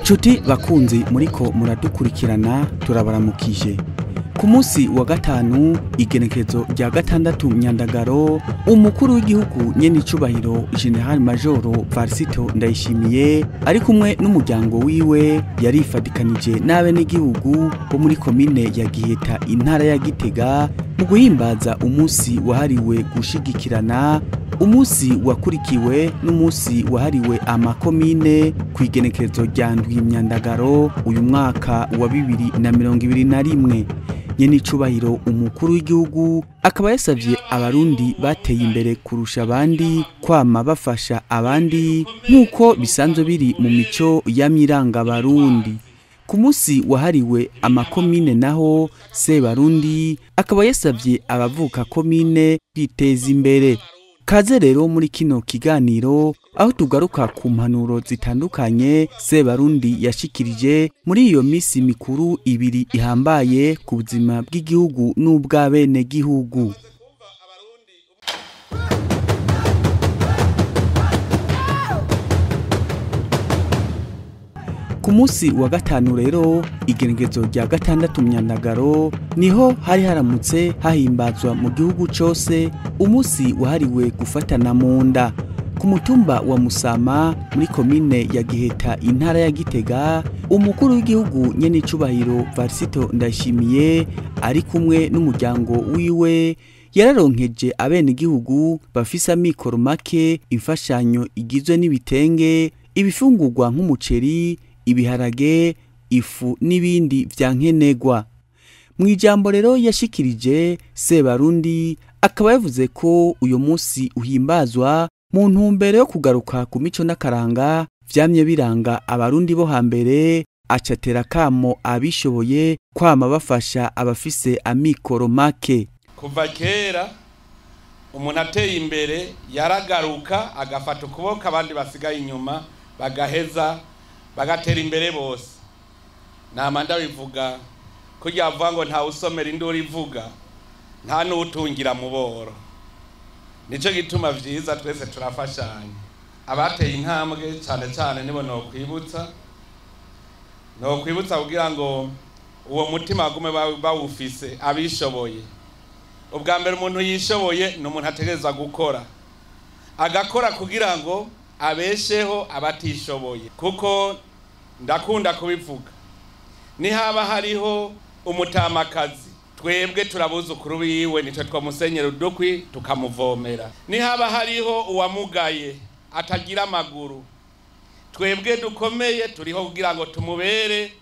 Nshuti bakunzi muriko muradukurikirana turabaramukije. Ku munsi wa gatanu igenekezo rya gatandatu Nyandagaro, umukuru w'igihugu nyene icubahiro General Major Varisito Ndayishimiye ari kumwe n'umuryango wiwe yarifadikanije n'abenegihugu bo muri komine ya Giheta intara ya Gitega mu guhimbaza umunsi wahariwe gushigikirana, umunsi wakurikiwe n'umunsi wahariwe amakomine kw'igenekezo rya ndwi Nyandagaro uyu mwaka wa 2021. Nyene icubahiro umukuru w'igihugu akaba yasavye abarundi bateye imbere kurusha abandi kwama bafasha abandi nk'uko bisanzwe biri mu mico y'amiranga abarundi. Ku munsi wahariwe amakomine naho Sebarundi akaba yasavye abavuka komine kwiteza imbere. Kaze rero muri kino kiganiro aho tugaruka ku mpanuro zitandukanye Sebarundi yashikirije muri iyo misi mikuru ibiri ihambaye ku buzima bw'igihugu n'ubw'abene gihugu. Ku munsi wa gatanu rero igenekezo rya gatandatu Nyandagaro niho hari haramutse hahimbazwa mu gihugu cose umunsi wahariwe gufatana mu nda. Ku mutumba wa Musama muri komine ya Giheta intara ya Gitega, umukuru w'igihugu nyene icubahiro Varisito Ndayishimiye ari kumwe n'umuryango wiwe yararonkeje abenegihugu bafise amikoro make imfashanyo igizwe n'ibitenge, ibifungurwa nk'umuceri, ibiharage, ifu n'ibindi vyankenegwa. Mwijambo rero yashikirije Sebarundi akaba yavuze ko uyo munsi uhimbazwa mu ntumbero yo kugaruka ku mico n'akaranga vyamye biranga abarundi bo hambere, acatera kamo abishoboye kwama bafasha abafise amikoro make. Kuva kera umuntu ateye imbere yaragaruka agafata ukuboko abandi basigaye inyuma bagaheza bagatera imbere bose. Namanda bivuga kugira avuga ngo nta usomera induru ivuga nta n'utungira mu boro. Nico gituma vyiza twese turafashanya. Abateye intambwe cyane cyane nibo no kwibutsa kugira ngo uwo mutima agume bawufise abishoboye. Ubwa mbere umuntu yishoboye n'umuntu ategereza gukora, agakora kugira ngo abesheho abatishoboye, kuko ndakunda kubivuga nihaba hariho umutamakazi twebwe turabuzukuru biwe nitwe twamusenyera udukwi tukamuvomera. Nihaba hariho uwamugaye atagira amaguru twebwe dukomeye turiho kugira ngo tumubere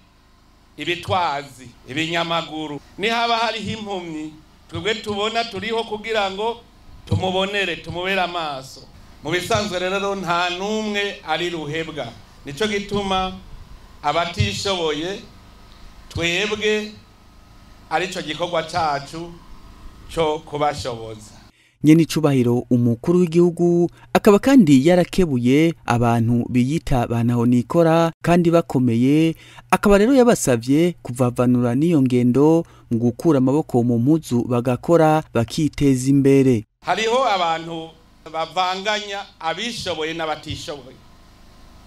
ibitwazi ibinyamaguru. Nihaba hariho impumyi twebwe tubona turiho kugira ngo tumubere amaso. Mu bisanzwe rero nta numwe ari ruhebwa, nico gituma abatishoboye twebwe arico gikorwa cacu cyo kubashoboza. Nyene icubahiro umukuru w'igihugu akaba kandi yarakebuye abantu biyita banaho nikora kandi bakomeye, akaba rero yabasavye kuvavanura n'iyo ngendo mu gukura amaboko mu mpuzu bagakora bakiteza imbere. Hariho abantu bavanganya abishoboye n'abatishoboye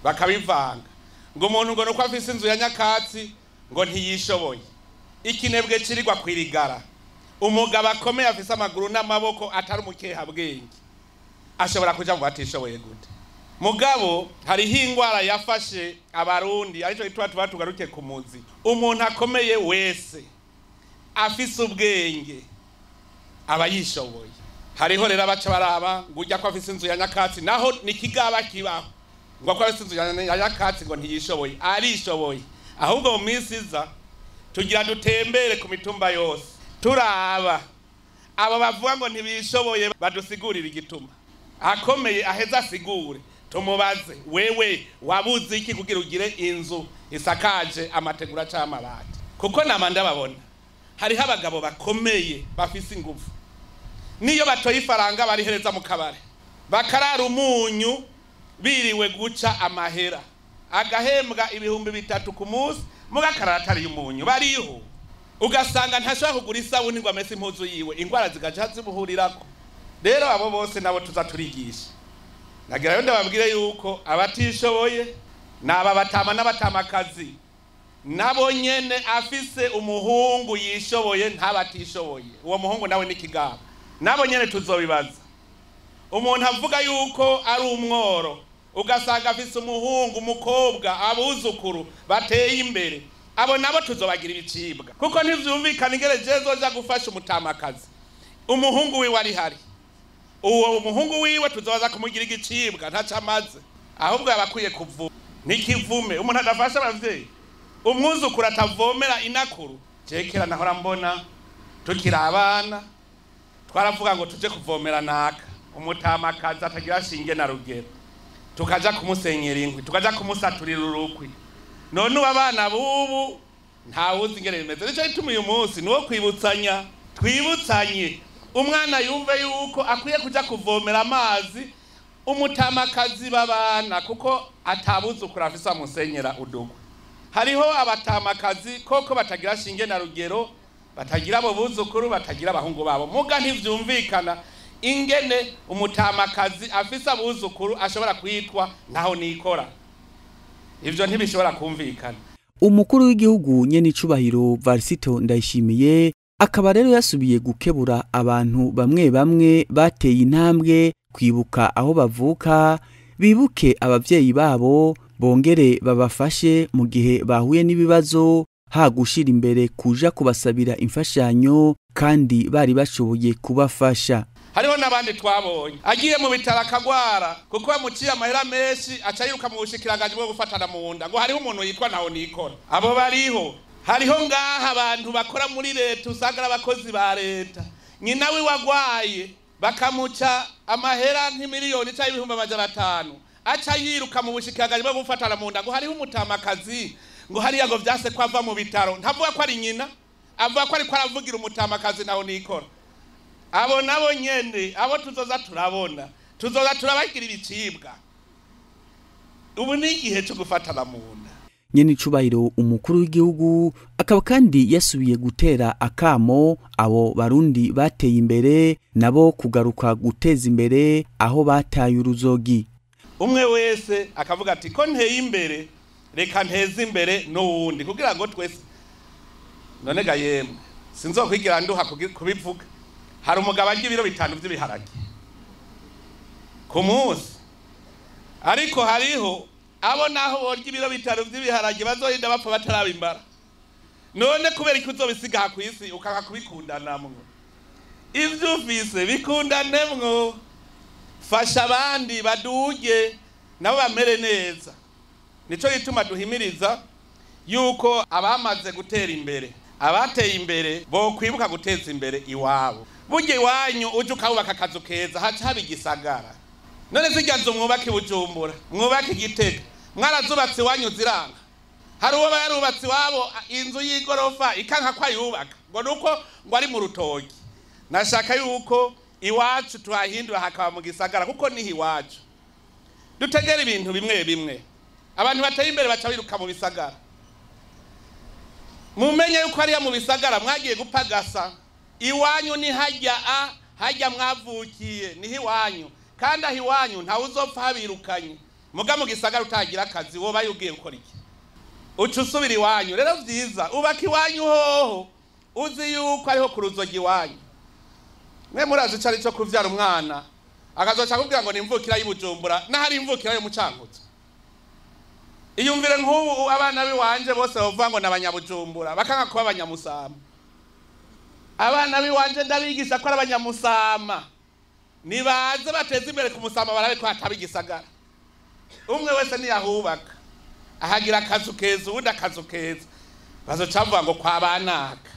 bakabivanga, ngo umuntu ngo nuko afise inzu ya nyakatsi ngo ntiyishoboye. Ikinebwe kirigwa kwirigara. Umugabo akomeye afise amaguru n'amaboko atari umukeha bwenge ashobora kuja mu batishoboye gute? Mugabo hariho ingwara yafashe abarundi arico itwa tugaruke ku muzi. Umuntu akomeye wese afise ubwenge aba yishoboye. Hariho rero abaca baraba ngo ujya ko afise inzu ya nyakatsi naho nikigaba kibaho ngo ko afise inzu ya nyakatsi ngo ntiyishoboye. Arishoboye. Ahubwo mu minsi iza tugira dutembere ku mitumba yose turaba abo bavuga ngo ntibishoboye badusigurira igituma. Akomeye aheza asigure, tumubaze wewe wabuze iki kugira ugire inzu isakaje amategura c'amabati? Kuko namanda babona hariho abagabo bakomeye bafise ingufu, niyo batoye ifaranga barihereza mu kabare bakarara umunyu biriwe guca amahera, agahembwa 3,000 ku munsi mugakarara atari umunyu bariho. Ugasanga ntashobora kugura isabuni ngo amese impuzu yiwe, ingwara zigaca zibuhurirako. Rero abo bose nabo tuza turigisha. Nagira yo ndababwire yuko abatishoboye naba batama n'abatamakazi nabo nyene afise umuhungu yishoboye ntabatishoboye uwo muhungu nawe n'ikigaba nabo nyene tuzobibaza umuntu avuga yuko ari umworo ugasanga afise umuhungu umukobwa abuzukuru bateye imbere abo nabo tuzobagira ibicibwa kuko ntivyumvikana ingere je zoja gufasha umutamakazi umuhungu wiwe ari hari uwo umuhungu wiwe tuzobaza kumugira igicibwa ntaca amaze ahubwo yabakwiye kuvuga ntikivume umuntu adafasha abavyeyi umwuzukuru atavomera inakuru cekera nahora mbona tukiri abana twaravuga ngo tuje kuvomera naka umutamakazi atagira shinge na rugero tukaja kumusenyera inkwi tukaja kumusaturira urukwi none abana bubu ntawuzi ingene bimeze nico gituma uyu munsi niwo kwibutsanya twibutsanye umwana yumve yuko akwiye kuja kuvomera amazi umutamakazi babana kuko atabuzukuru afise amusenyera udukwi hariho abatamakazi koko batagira shinge na rugero batagira abo buzukuru batagira abahungu babo muga ntivyumvikana ingene umutamakazi afise abuzukuru ashobora kwitwa ntaho nikora ivyo ntibishobora kumvikana umukuru w'igihugu nyene icubahiro Varisito Ndayishimiye akaba rero yasubiye gukebura abantu bamwe bamwe bateye intambwe kwibuka aho bavuka bibuke abavyeyi babo bongere babafashe mu gihe bahuye n'ibibazo hagushira imbere kuja kubasabira imfashanyo kandi bari bashoboye kubafasha hariho nabandi twabonye agiye mu bitara akagwara kuko bamuciye amahera menshi aca yiruka mu bushikiranganje bwo gufatana mu nda ngo hariho umuntu yitwa ntaho nikora abo bariho hariho ngaha abantu bakora muri leta usanga abakozi ba leta nyina we wagwaye bakamuca amahera nk'imiliyoni cyangwa ibihumbi 500 aca yiruka mu bushikiranganje bwo gufatana mu nda ngo hariho umutamakazi ngo hariya ngo vyase ko ava mu bitaro ntavuga ko ari nyina avuga ko ari ko aravugira umutamakazi naho nikora abo nabo nyene abo tuzoza turabagira ibicibwa ubu ni igihe cyo gufatana mu nda nyene icubahiro umukuru w'igihugu akaba kandi yasubiye gutera akamo abo barundi bateye imbere nabo kugaruka guteza imbere aho bataye uruzogi umwe wese akavuga ati ko nteye imbere reka nteze imbere n'uwundi kugira ngo twese none ga yemwe sinzokwigira nduha kubivuga hari umugabo arya ibiro 5 by'ibiharage ku munsi ariko hariho abo naho borya ibiro 5 by'ibiharage bazorinda bapfa batarabimbara none kubera iki uzobisiga ku isi ukaka kubikundanamwo ivyo ufise bikundanemwo fasha abandi baduge nabo bamere neza nico gituma duhimiriza yuko abamaze gutera imbere abateye imbere bo kwibuka guteza imbere iwabo burya iwanyu uje ukabaka akazu keza haca haba igisagara none zirya nzu mwubake Bujumbura mwubake Gitega mwarazubatse iwanyu ziranga hari uwo barubatse iwabo inzu y'igorofa ikanka kwa yubaka ngo nuko ngo ari mu rutoki nashaka yuko iwacu tuhahindura hakaba mu gisagara kuko niho iwacu dutegera ibintu bimwe bimwe abantu bateye imbere baca biruka mu bisagara mumenye yuko ari mu bisagara mwagiye gupagasa iwanyu ni hajya mwavukiye niho iwanyu kandi aho iwanyu ntawe uzopfa habirukanye muga mu gisagara utagira akazi woba yugiye gukora iki uca usubira iwanyu rero vyiza ubaka iwanyu hoho uzi yuko ariho ku ruzogi iwanyu mwe murazi ico ari cyo kuvyara umwana akazoca akubwira ngo nimvukira y'Ibujumbura n'ahari imvukira yo mu Cankuzo iyumvire nk'ubu abana biwanje bose bavuga ngo n'abanyabujumbura bakanga kuba abanyamusama abana biwanje ndabigisha ko ari abanyamusama nibaze bateze imbere ku musama barabe ko hatabigisagara umwe wese niyahubaka ahagira akazu keza ubundi akazu keza bazoca bavuga ngo kwa banaka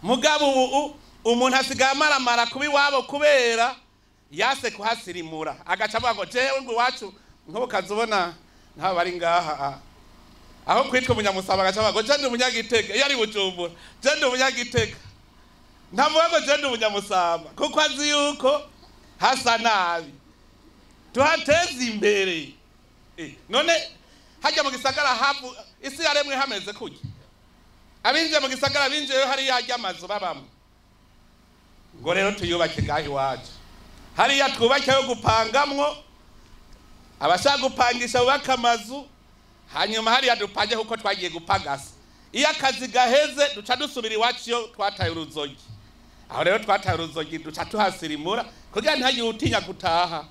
mugabo umuntu asigaye amaramara kuba iwabo kubera yase kuhasirimura agaca avuga ngo jewe ngo iwacu nk'ubu kazubona nta bari ngaha aho kwitwa umunyamusaba agaca avuga ngo je ndi umunyagitega iyo ari Bujumbura je ndi umunyagitega ntavuga ngo je ndi umunyamusaba kuko azi yuko hasa nabi tuhateze imbere none hajya mu gisagara hafu isi yaremwe hameze kujya abinjiye mu gisagara binjiye hari yajya amazu babamo ngo rero tuyubake ngaho iwacu hariya twubake yo gupangamwo abashaka gupangisha bubaka amazu hanyuma hariya dupaje kuko twagiye gupagasa iyo akazi gaheze duca dusubira iwacu yo twataye uruzogi aho rero twataye uruzogi duca tuhasirimura kugira ntihagire utinya gutaha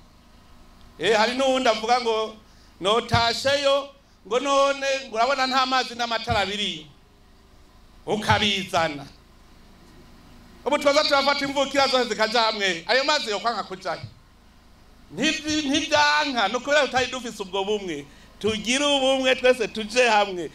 hari n'uwundi avuga ngo notasheyo ngo none urabona nta mazi n'amatara biriyo ukabizana ubu tubaza turafata imvukira zose zikaja hamwe ayo mazi yokwanga kujayo ntibyanka no kubera tutari dufise ubwo bumwe tugira ubumwe twese tuje hamwe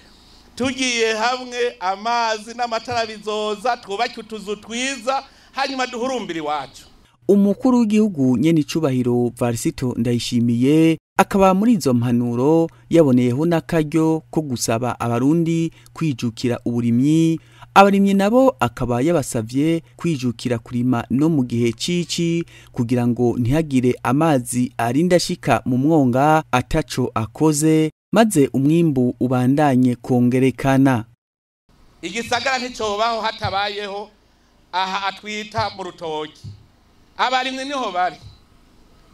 tugiye hamwe amazi n'amatara bizoza twubake utuzu twiza hanyuma duhurumbira iwacu. Umukuru w'igihugu nyene icubahiro Varisito Ndayishimiye akaba muri izo mpanuro yaboneyeho n'akaryo ko gusaba abarundi kwijukira uburimyi. Abarimyi nabo akaba yabasavye kwijukira kurima no mu gihe cici kugira ngo ntihagire amazi arinda shika mu mwonga ataco akoze maze umwimbu ubandanye kongerekana. Igisagara nticobaho hatabayeho aha atwita mu rutoki. Abarimyi niho bari.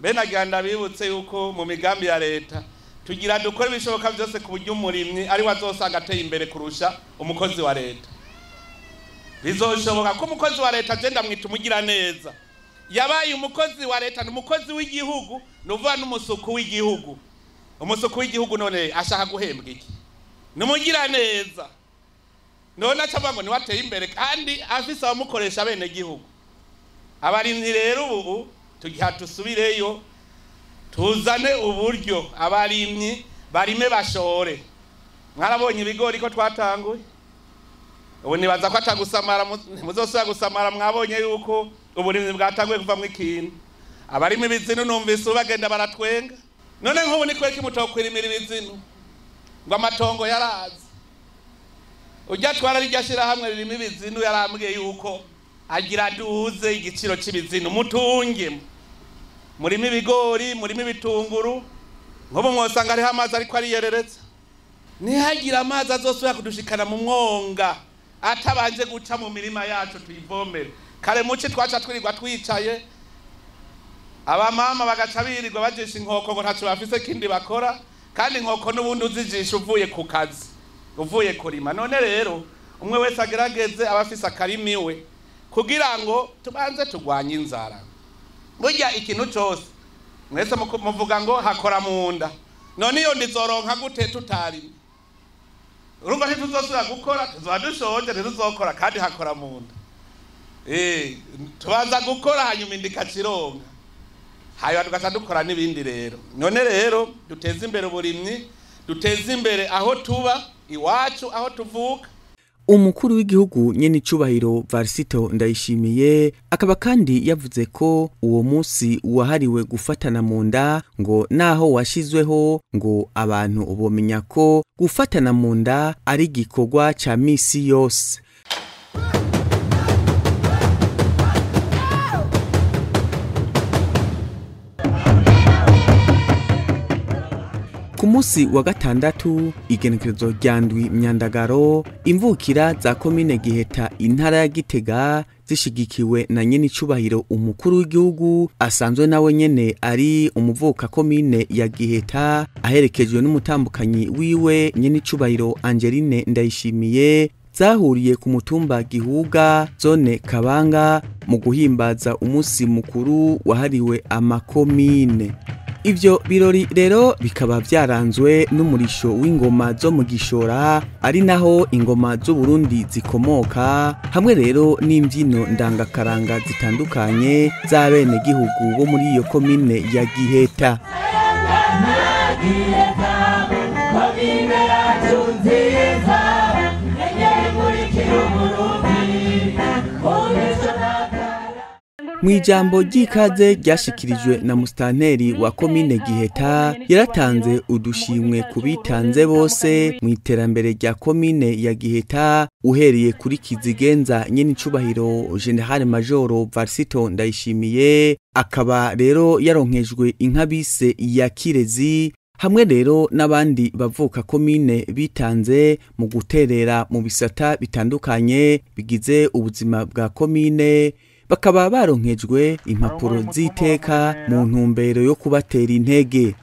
Benaganda bibutse yuko mu migambi ya leta tugira dukora ibishoboka byose ku buryo umurimyi ari wazosanga ateye imbere kurusha umukozi wa leta. Bizoshoboka ko umukozi wa leta agenda mwita umugira neza. Yabaye umukozi wa leta n'umukozi w'igihugu nuvuga n'umusuku w'igihugu. Umusuku w'igihugu none ashaka guhembwa iki? Numugira neza. None acavuga ngo ni wateye imbere kandi afise abamukoresha bene gihugu. Abarimyi rero ubu tugiha tusubireyo tuzane uburyo abarimyi barime bashore. Mwarabonye ibigori ko twatanguye. Ubu nibaza ko atagusamara muzosubira gusamara mwabonye yuko uburimyi bwatanguye kuva mu ikintu. Abarimi bizinu numvise bagenda baratwenga. None nk'ubu ni kweki mutokwirimira ibizinu ngo amatongo yarazi. Ujya twara rijashira hamwe ririmo ibizinu yarambwiye yuko agira duze igiciro c'ibizinu mutunge murimo ibigori murimo ibitunguru nk'ubu mwosanga ari amazi ariko ariyerereza nihagira amazi azosubira kudushikana mu mwonga atabanje guca mu mirima yacu tuyivomere kare muci twaca twirirwa twicaye abamama bagaca birirwa bajisha inkoko ngo ntaco bafise kindi bakora kandi inkoko n'ubundi uzijisha uvuye ku kazi uvuye kurima none rero umwe wese agerageze abafise akarimiwe kugira ngo tubanze tugwanye inzara. Burya ikintu cyose mwese muvuga ngo hakora munda none iyo ndizoronka gute tutari urumva ntituzosubira gukora tuzadushoje ntituzokora kandi hakora munda tubanza gukora hanyuma indikacironka hayo tugaca dukora n'ibindi rero none rero duteze imbere uburimyi duteze imbere aho tuba iwacu aho tuvuka. Umukuru w'igihugu nyene icubahiro Varisito Ndayishimiye akaba kandi yavuze ko uwo munsi wahariwe gufatana mu nda ngo naho washizweho ngo abantu ubomenya ko gufatana mu nda ari gikorwa ca misi yose. Ku munsi wa gatandatu igenekerezo rya ndwi myandagaro imvukira za komine Giheta intara ya Gitega zishigikiwe na nyene icubahiro umukuru w'igihugu asanzwe nawe nyene ari umuvuka komine ya Giheta aherekejwe n'umutambukanyi wiwe nyene icubahiro Angeline Ndayishimiye zahuriye ku mutumba Gihuga zone Kabanga mu guhimbaza umunsi mukuru wahariwe amakomine. Ivyo birori rero bikaba vyaranzwe n'umurisho w'ingoma zo mu Gishora ari naho ingoma z'u Burundi zikomoka hamwe rero n'imvyino ndangakaranga zitandukanye z'abene gihugu bo muri iyo komine ya Giheta. Mwijambo ry'ikaze ryashikirijwe na mustanteri wa komine Giheta yaratanze udushimwe kubitanze bose mu iterambere rya komine ya Giheta uhereye kuri kizigenza nyene icubahiro General Major Varisito Ndayishimiye akaba rero yaronkejwe inka bise ya Kirezi hamwe rero n'abandi bavuka komine bitanze mu guterera mu bisata bitandukanye bigize ubuzima bwa komine bakaba baronkejwe impapuro z'iteka mu ntumbero yo kubatera intege.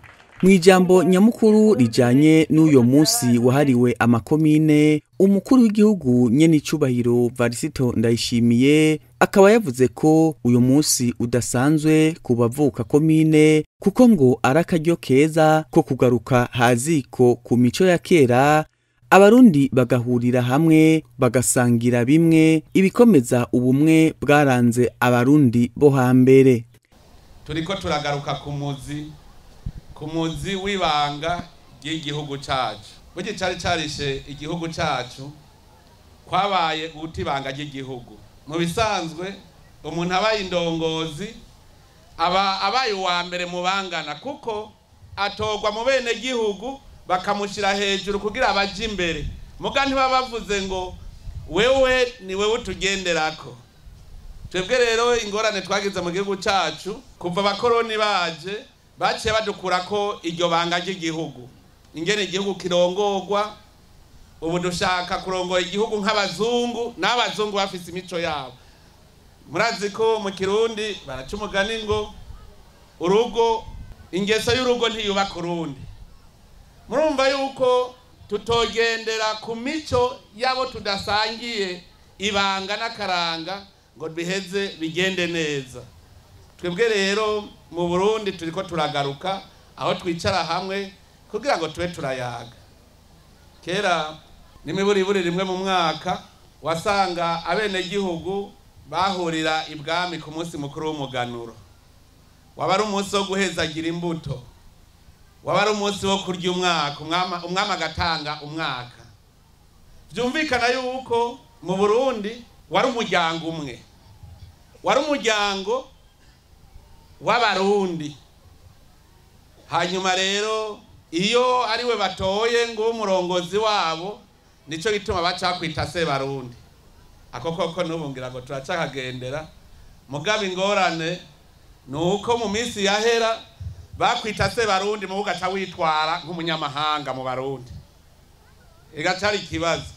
Mwijambo nyamukuru rijanye n'uyo musi wahariwe amakomine, umukuru w'igihugu nyenicubahiro Varisito Ndayishimiye akaba yavuze ko uyu musi udasanzwe ku bavuka komine kuko ngo arakaryo keza ko kugaruka haziko ku mico ya kera, abarundi bagahurira hamwe bagasangira bimwe ibikomeza ubumwe bwaranze abarundi bo hambere. Turiko turagaruka ku muzi w'ibanga ry'igihugu cacu. Burya cari carishe igihugu cacu kwabaye utibanga ry'igihugu. Mu bisanzwe umuntu abaye indongozi abaye uwa mbere mu bangana kuko atogwa mu bene gihugu bakamushira hejuru kugira abaje imbere. Muga ntibaba bavuze ngo wewe ni wewe utugenderako. Twebwe rero ingorane twagize mu gihugu cacu kuva abakoroni baciye badukurako iryo banga ry'igihugu. Ingene igihugu kirongorwa, ubu dushaka kurongora igihugu nk'abazungu, n'abazungu bafise imico yabo. Murazi ko mu Kirundi baraca umugani ngo urugo, ingeso y'urugo ntiyubaka urundi. Murumva yuko tutogendera ku mico yabo tudasangiye ibanga n'akaranga ngo biheze bigende neza. Twebwe rero mu Burundi turiko turagaruka aho twicara hamwe kugira ngo tube turayaga. Kera n'imiburiburi rimwe mu mwaka wasanga abene gihugu bahurira ibwami ku munsi mukuru w'umuganuro. Waba ari umunsi wo guhezagira imbuto, waba ari umunsi wo kurya umwaka, umwami agatanga umwaka. Vyumvikana yuko mu Burundi wari umuryango umwe, wari umuryango w'abarundi. Hanyuma rero iyo ariwe batoye ngo umurongozi wabo, nico gituma bacakwita se barundi. Ako koko n'ubungira ngo turacakagendera. Mugabe ingorane nuko mu minsi yahera bakwita se barundi mu bugaca witwara nk'umunyamahanga mu barundi. Igacari ikibazo.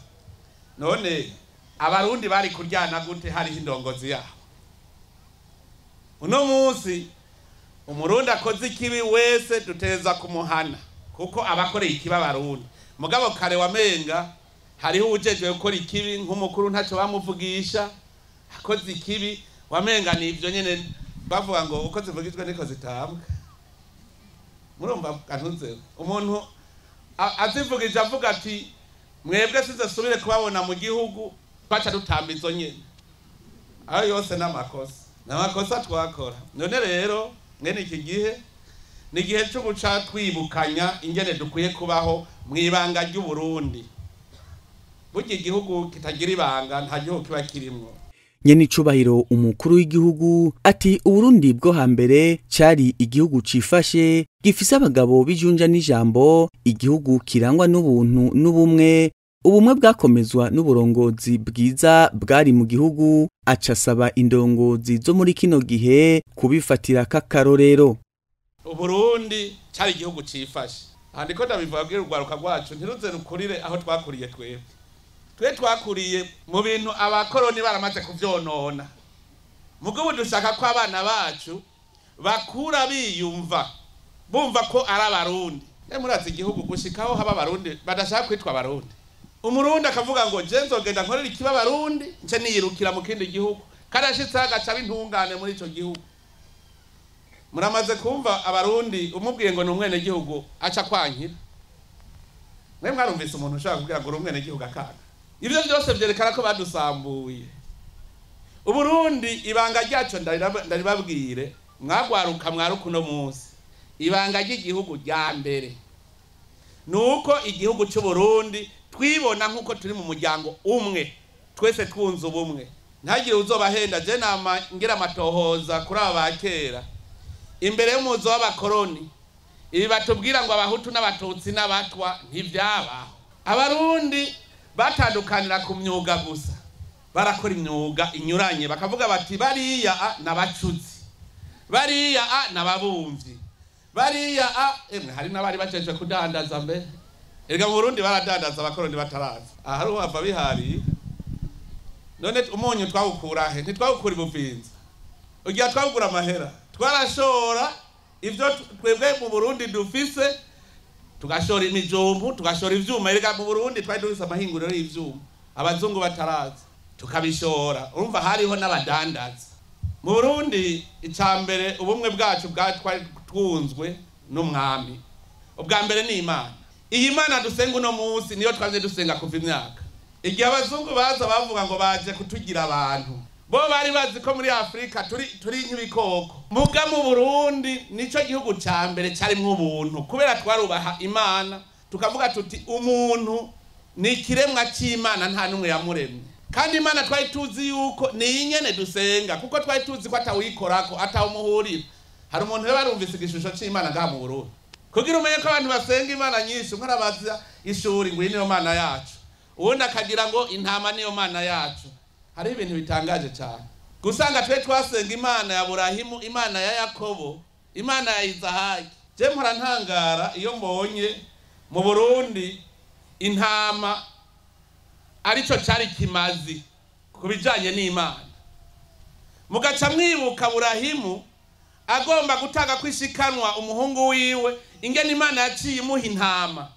None abarundi bari kuryana gute hariho indongozi yabo? Uno munsi umurundi akoze ikibi wese duteza kumuhana kuko abakoreye ikibi abarundi. Mugabo kare wamenga hariho ujejwe gukora ikibi nk'umukuru ntaco bamuvugisha, akoze ikibi wamenga nivyo nyene bavuga ngo uko zivugijwe niko zitambwe. Murumva kantuze umuntu azivugije avuga ati mwebwe size subire kubabona mu gihugu baca dutamba izo nyene. Ayo yose n'amakosa twakora. None rero mwene iki gihe ni gihe cyo guca twibukanya ingene dukwiye kubaho mwibanga ry'u Burundi. Burya igihugu kitagira ibanga nta gihugu kiba kirimwo. Nyenicubahiro umukuru w'igihugu ati Uburundi bwo hambere cari igihugu cifashe gifise abagabo bijunja n'ijambo, igihugu kirangwa n'ubuntu n'ubumwe, ubumwe bwakomezwa n'uburongozi bwiza bwari mu gihugu. Acasaba indongozi zo muri kino gihe kubifatira kakarorero. Uburundi cari igihugu cifashe. Andiko ndabivuga bwira urwaruka rwacu ntiruze rukurire aho twakuriye twebwe. Twe twakuriye mu bintu abakoroni baramaze kuvyonona. Mugabo dushaka ko abana bacu bakura biyumva bumva ko ari abarundi. Murazi igihugu gushikaho haba abarundi badashaka kwitwa abarundi. Umurundi akavuga ngo je nzogenda nkorera ikiba abarundi nce niyirukira mu kindi gihugu, karashitse agaca bintungane muri ico gihugu. Muramaze kumva abarundi umubwiye ngo ni umwene gihugu aca kwankira. Mwe mwarumvise umuntu ushaka kugira ngo umwene gihugu akanga. Ivyo byose byerekana ko badusambuye. Uburundi ibanga ryacu ndaribabwire mwagwaruka mwaruka no munsi. Ibanga ry'igihugu rya mbere nuko igihugu cy'u Burundi twibona nkuko turi mu muryango umwe, twese twunze ubumwe. Ntagire uzobahenda je ngira amatohoza kuri aba kera. Imbere y'umuzo w'abakoroni ibi batubwira ngo abahutu n'abatutsi n'abatwa ntivyabaho. Abarundi batandukanira ku myuga gusa, barakora imyuga inyuranye bakavuga bati bariya n'abacuzi, bariya n'ababumvyi, bariya emwe hari n'abari baceje kudandaza mbere. Erega mu Burundi baradandaza abakoroni bataraza. Ahari uwava bihari. None umunyu twawukura he? Ntitwawukura ibuvinza. Ugiye twawugura amahera. Twarashora ivyo twebwe mu Burundi dufise tugashora imijumbu tugashora ivyuma erega mu Burundi twari dufise amahinguriro y'ivyuma abazungu bataraza tukabishora urumva hariho n'abadandaza mu Burundi icambere ubumwe bwacu bwatwari twunzwe n'umwami ubwa mbere ni Imana iyi Mana dusenga uno munsi niyo twaje dusenga kuva imyaka igihe abazungu baza bavuga ngo baje kutugira abantu bo bari bazi ko muri Afrika turi nk'ibikoko muga mu Burundi nico gihugu cambere cari mu buntu kubera twarubaha Imana tukavuga tuti umuntu ni kiremwa c'Imana nta numwe yamuremye kandi Imana twari tuzi yuko ni nyene dusenga kuko twari tuzi ko atawikorako atawumuhurira hari umuntu we barumvise igishusho c'Imana ngaha mu Burundi kugira umenye ko abantu basenga Imana nyinshi nkarabaza ishuri ngo niyo Mana yacu ubundi akagira ngo intama niyo Mana yacu hari ibintu bitangaje cyane gusanga twe twasenga Imana ya Burahimu Imana ya Yakobo Imana ya Izahaki je mpora ntangara iyo mbonye mu Burundi intama arico cari kimazi kubijanye n'Imana mugaca mwibuka Burahimu agomba gutanga kwishikanwa umuhungu wiwe ingene Imana yaciye imuha intama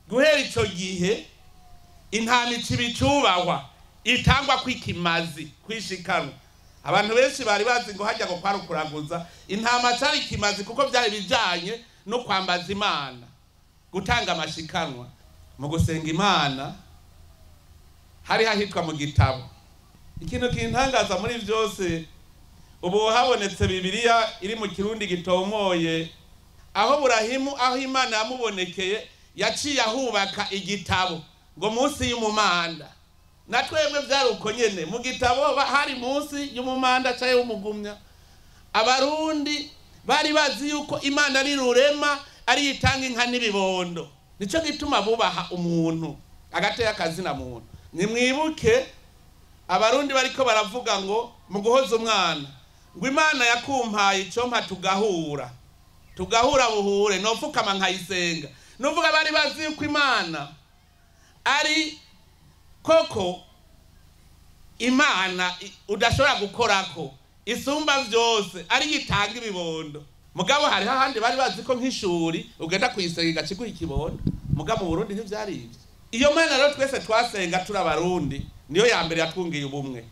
guhera ico gihe intama icibicubahwa itangwa kwikimazi kwishikanwa abantu benshi bari bazi ngo hajya ngo kwarukuraguza intama cari kimazi kuko byari bijanye no kwambaza Imana gutanga amashikanwa mu gusenga Imana hari hahitwa mu gitabo ikintu kintangaza muri byose ubu habonetse Bibiliya iri mu Kirundi gitomoye aho Burahimu aho Imana yamubonekeye yaciye ahubaka igitabo ngo munsi y'umumanda natwebwe byari uko nyene mu gitabo hari munsi y'umumanda caye umugumya abarundi bari bazi yuko Imana ari rurema ari yitanga inka n'ibibondo nico gituma bubaha umuntu agateye akazina muntu nimwibuke abarundi bariko baravuga ngo mu guhoza umwana ngo Imana yakumpaye icompa tugahura buhure nopfukama nkayisenga nuvuga bari bazi yuko Imana ari koko Imana udashobora gukorako isumba vyose ari yitanga ibibondo mugabo hari hahandi bari bazi ko nk'ishuri ugenda kuyisenga igaciguha ikibondo mugabo mu Burundi ntivyari ivyo iyo Mana rero twese twasenga turi abarundi niyo ya mbere yatwungiye ubumwe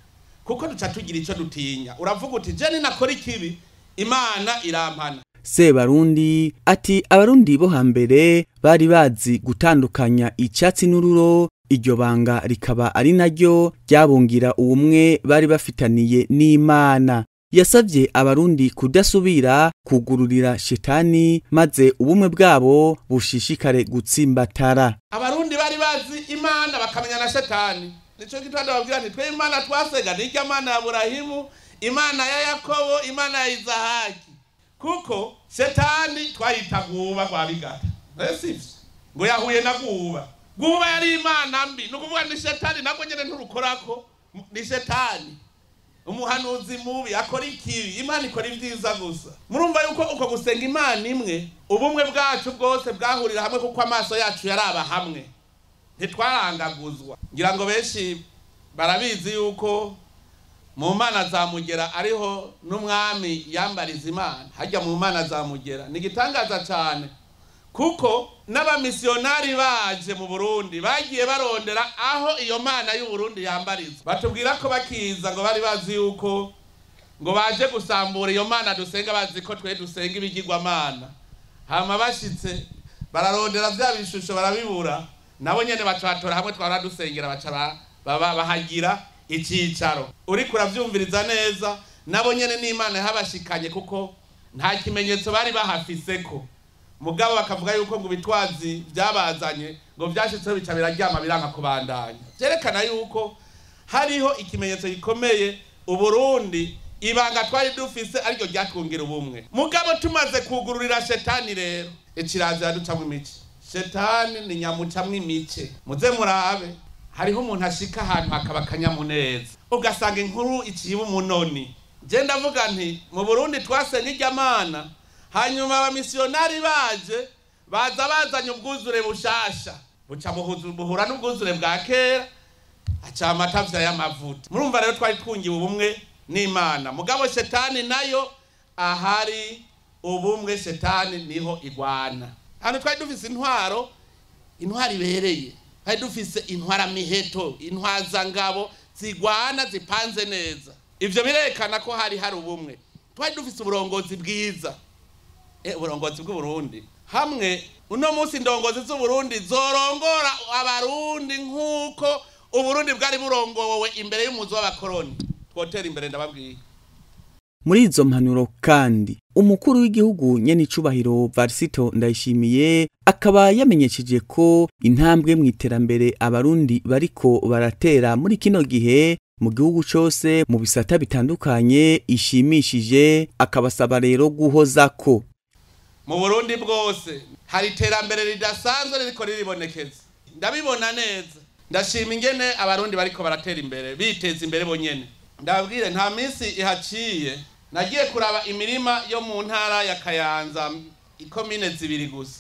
kuko duca tugira ico dutinya uravuga uti je ninakora ikibi Imana irampana Sebarundi ati abarundi bo hambere bari bazi gutandukanya icyatsi n'ururo iryo banga rikaba ari naryo ryabungira ubumwe bari bafitaniye n'Imana yasavye abarundi kudasubira kugururira shetani maze ubumwe bwabo bushishikare gutsimbatara abarundi bari bazi Imana bakamenya na shetani nico kitwanda babwira nti twe Imana twasega ni Imana ya Burahimu Imana ya Yakobo Imana ya Izahaki kuko shetani twayitaguba kwa bigata esivyo ngo yahuye na guba yari Imana mbi nukuvuga ni shetani nako nyene nturukorako ni shetani umuhanuzi mubi akora ikibi Imana ikora ivyiza gusa murumva yuko uko gusenga Imana imwe ubumwe bwacu bwose bwahurira hamwe kuko amaso yacu yaraba hamwe ntitwarangaguzwa ngira ngo benshi barabizi yuko mu Mana zamugera ariho n'umwami yambariza Imana hajya mu Mana zamugera ni gitangaza cyane kuko n'abamisionari baje mu Burundi bagiye barondera aho iyo Mana y'u Burundi yambariza batubwira ko bakiza ngo bari bazi yuko ngo baje gusambura iyo Mana dusenga bazi ko twe dusenga ibigirwa Mana hama bashitse bararondera bya bishusho barabibura nabo nyene bacatora hamwe twara dusengera baca bahagira icicaro uri kuravyumviriza neza nabo nyene n'Imana habashikanye kuko nta kimenyetso bari bahafiseko mugabo bakavuga yuko ngo bitwazi byabazanye ngo byashitseho bica biraryama biranka kubandanya byerekana yuko hariho ikimenyetso gikomeye uburundi ibanga twari dufise ariko ryatwungira ubumwe mugabo tumaze kugururira shetani rero ikirazi yaducamwe imice shetani ni nyamucamwe imice muze murabe hariho umuntu ashika ahantu hakaba kanyamuneza ugasanga inkuru iciye umunoni je ndavuga nti mu Burundi twasenga iry'Imana hanyuma abamisionari baza bazanye ubwuzure bushasha buca buhura n'ubwuzure bwa kera aca amatavya y'amavuta murumva rero twari twungiwe ubumwe n'Imana mugabo shetani nayo ahari ubumwe shetani niho igwana. Hano twari dufise intwaro ibereye, twari dufise intwaramiheto, intwazangabo zigwana zipanze neza. Ivyo birekana ko hari ubumwe. Twari dufise uburongozi bwiza, uburongozi bw'Uburundi. Hamwe uno munsi indongozi z'Uburundi zorongora abarundi nk'uko Uburundi bwari burongowe imbere y'umuzo w'abakoroni. Twotera imbere ndababwiye. Muri izo mpanuro kandi umukuru w'igihugu nyenicubahiro Varisito Ndayishimiye akaba yamenyesheje ko intambwe mw'iterambere abarundi bariko baratera muri kino gihe mu gihugu cyose mu bisata bitandukanye ishimishije, akabasaba rero guhozako. Mu Burundi bwose hari iterambere ridasanzwe ririko riribonekeza. Ndabibona neza. Ndashima ingene abarundi bariko baratera imbere, biteza imbere bonyene. Ndabwire nta minsi ihaciye nagiye kuraba imirima yo mu ntara ya Kayanza, ikomine zibiri gusa.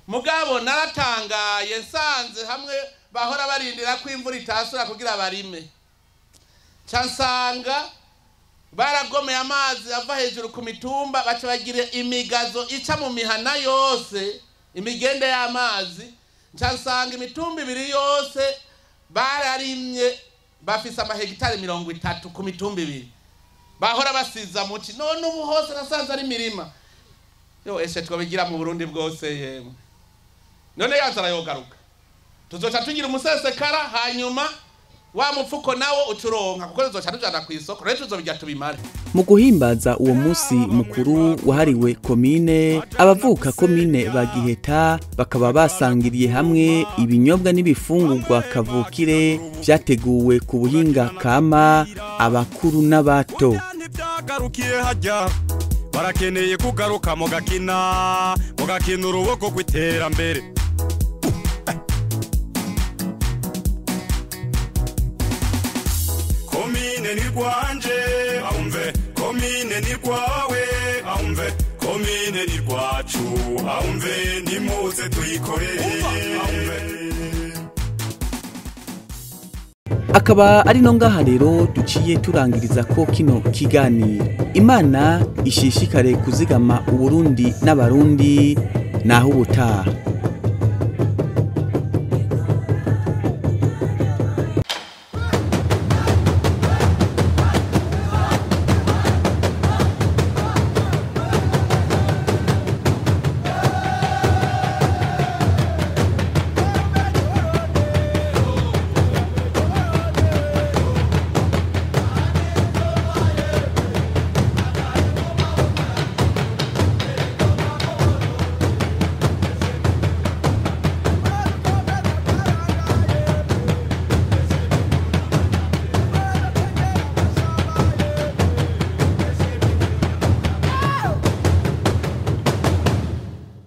Mugabo naratangaye nsanze hamwe bahora barindira ko imvura itasura kugira barime. Cansanga baragomeye amazi ava hejuru ku mitumba, baca bagire imigazo ica mu mihana yose, imigende y'amazi. Cansanga imitumba ibiri yose bararimye bafise amahegitari 30 ku mitumba ibiri. Bahora basiza muci, none ubu hose nasanze ari mirima. Yo eshe twabigira mu Burundi bwose yemwe. None yazara yogaruka. Tuzoca tugira umusesekara hanyuma wa mupfuko nawo uturonka kuko tuzoca tujana ku isoko, rero tuzobijya tubimare. Mu guhimbaza uwo munsi mukuru wahariwe komine, abavuka komine bagiheta bakaba basangiriye hamwe ibinyobwa n'ibifungurwa kavukire vyateguwe ku buhinga kama abakuru n'abato. Barakeneye kugaruka mu gakina uruboko gw'iterambere. Komine ni rwanje aumve, komine ni rwawe aumve, komine ni rwacu aumve, nimuze tuyikorere aumve. Akaba ari no ngaha rero duciye turangiriza ko kino kiganiro. Imana ishishikare kuzigama Uburundi n'abarundi naho ubutaha.